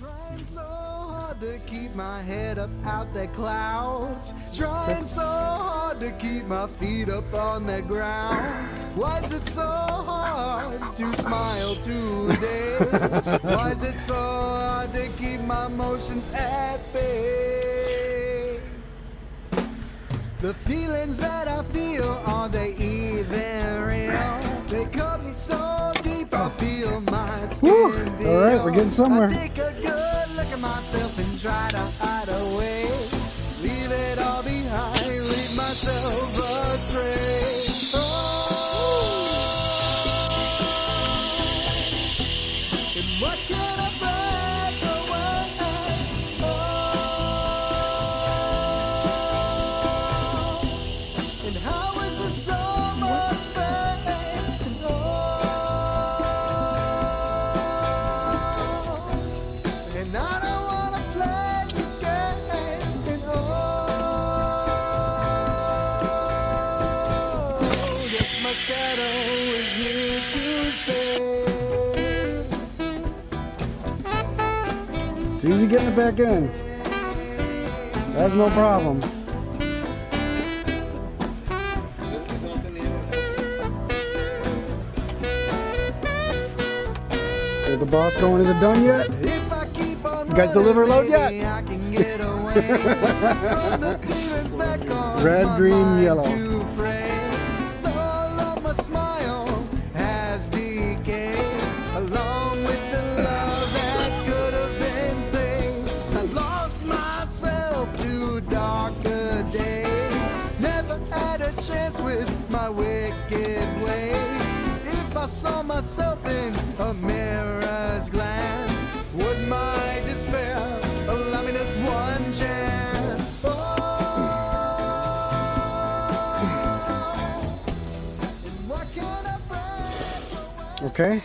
Trying so hard to keep my head up out the clouds. Trying so hard to keep my feet up on the ground. Why is it so hard to smile today? Why is it so hard to keep my emotions at bay? The feelings that I feel, are they even real? They cut me so deep, I feel my skin feel. All right, we're getting somewhere. I take a good look at myself and try to hide away. Leave it all behind, leave myself astray. And what can I break away? And how is there so much pain? And I don't wanna play the game. Yes, my shadow is here to stay. It's easy getting it back in. That's no problem. Is the boss going? Is it done yet? If I keep on You guys deliver a load yet? maybe I can get away from the demons that cause Red, my green, mind yellow. to fray. So all of my smile has decayed, along with the love that could have been saved. I lost myself to darker days. Never had a chance with my wicked ways. If I saw myself in a mirror's glance, would my despair allow me just one chance? Oh, and what can I break away? Okay.